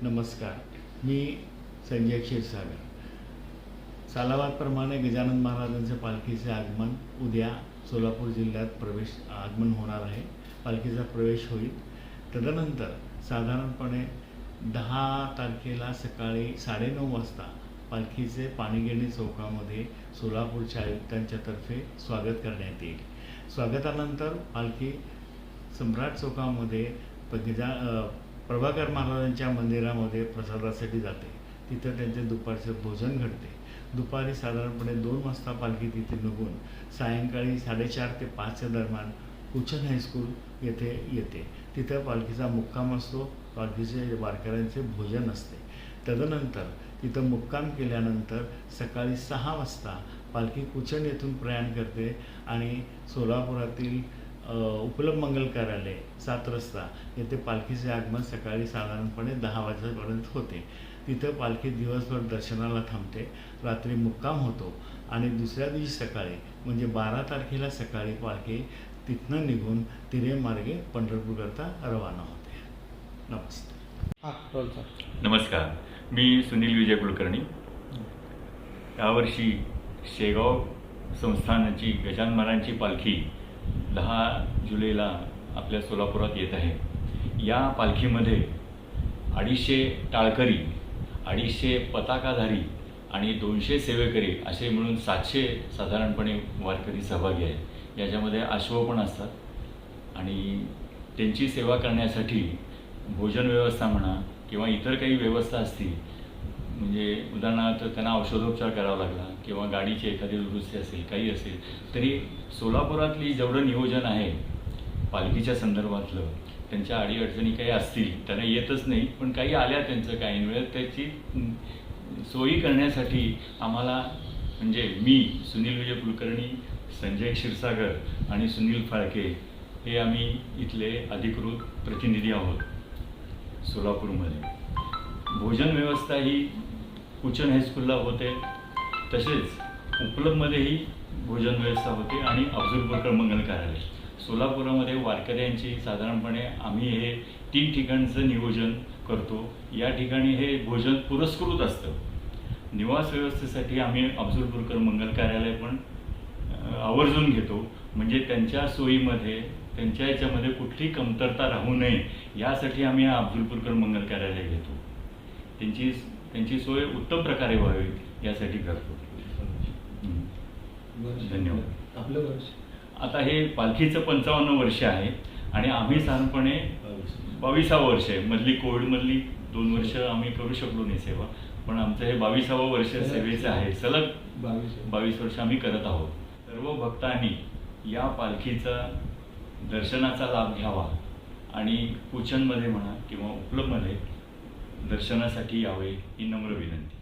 नमस्कार. मी संजय क्षीरसागर. सालाबादप्रमाणे गजानन महाराजांच्या पालखीचे आगमन उद्या सोलापूर जिल्ह्यात आगमन होणार आहे. पालखीचा प्रवेश होईल. तदनंतर साधारणपणे 10 तारखेला सकाळी 9:30 वाजता पालखीचे पाणीगिरणी चौकामध्ये सोलापूरच्या आयुक्तांच्यातर्फे स्वागत करण्यात येईल. स्वागतानंतर पालखी सम्राट चौकामध्ये प्रभाकर महाराजांच्या मंदिरामध्ये प्रसादासाठी जाते. तिथं त्यांचे दुपारचे भोजन घडते. दुपारी साधारणपणे 2 वाजता पालखी तिथे निघून सायंकाळी 4:30 ते 5च्या दरम्यान कुचन हायस्कूल येथे येते. तिथं पालखीचा मुक्काम असतो. पालखीचे वारकऱ्यांचे भोजन असते. तदनंतर तिथं मुक्काम केल्यानंतर सकाळी 6 वाजता पालखी कुचन येथून प्रयाण करते आणि सोलापुरातील उपलब्ध मंगल कार्यालय 7 रस्ता येथे पालखीचे आगमन सकाळी साधारणपणे 10 वाजेपर्यंत होते. तिथं पालखी दिवसभर दर्शनाला थांबते. रात्री मुक्काम होतो आणि दुसऱ्या दिवशी सकाळी म्हणजे 12 तारखेला सकाळी पालखी तिथनं निघून तिरेमार्गे पंढरपूरकरता रवाना होते. नमस्ते. नमस्कार. मी सुनील विजय कुलकर्णी. यावर्षी शेगाव संस्थानाची गजानन महाराजांची पालखी 10 जुलैला आपल्या सोलापुरात येत आहे. या पालखीमध्ये 250 टाळकरी, 250 पताकाधारी आणि 200 सेवेकरी असे मिळून 700 साधारणपणे वारकरी सहभागी आहेत. याच्यामध्ये अश्व पण असतात आणि त्यांची सेवा करण्यासाठी भोजन व्यवस्था म्हणा किंवा इतर काही व्यवस्था असतील, म्हणजे उदाहरणार्थ त्यांना औषधोपचार करावा लागला किंवा गाडीची एखादी दुरुस्ती असेल, काही असेल, तरी सोलापुरातली जेवढं नियोजन आहे पालखीच्या संदर्भातलं, त्यांच्या अडीअडचणी काही असतील, त्यांना येतच नाही, पण काही आल्या त्यांचं काही वेळ त्याची सोयी करण्यासाठी आम्हाला म्हणजे मी सुनील विजय कुलकर्णी, संजय क्षीरसागर आणि सुनील फाळके हे आम्ही इथले अधिकृत प्रतिनिधी आहोत सोलापूरमध्ये. भोजन व्यवस्था ही कुचन हायस्कूलला होते, तसेच उपलब्धमध्येही भोजन व्यवस्था होते आणि अफजलपूरकर मंगल कार्यालय. सोलापुरामध्ये वारकऱ्यांची साधारणपणे आम्ही हे 3 ठिकाणचं नियोजन करतो. या ठिकाणी हे भोजन पुरस्कृत असतं. निवास व्यवस्थेसाठी आम्ही अफजलपूरकर मंगल कार्यालय पण आवर्जून घेतो, म्हणजे त्यांच्या सोयीमध्ये त्यांच्या याच्यामध्ये कुठली कमतरता राहू नये यासाठी आम्ही अफजलपूरकर मंगल कार्यालय घेतो. त्यांची सोय उत्तम प्रकारे व्हावी यासाठी करतो. धन्यवाद. आपलं वर्ष आता हे पालखीचं 55 वर्ष आहे आणि आम्ही साधारणपणे 22वं वर्ष आहे. कोविडमधली 2 वर्ष आम्ही करू शकलो नाही सेवा, पण आमचं हे 22वं वर्ष सेवेचं आहे. सलग 22 वर्ष आम्ही करत आहोत. सर्व भक्तांनी या पालखीचा दर्शनाचा लाभ घ्यावा आणि कुचनमध्ये म्हणा किंवा उपलब्धमध्ये दर्शनासाठी यावे ही नम्र विनंती.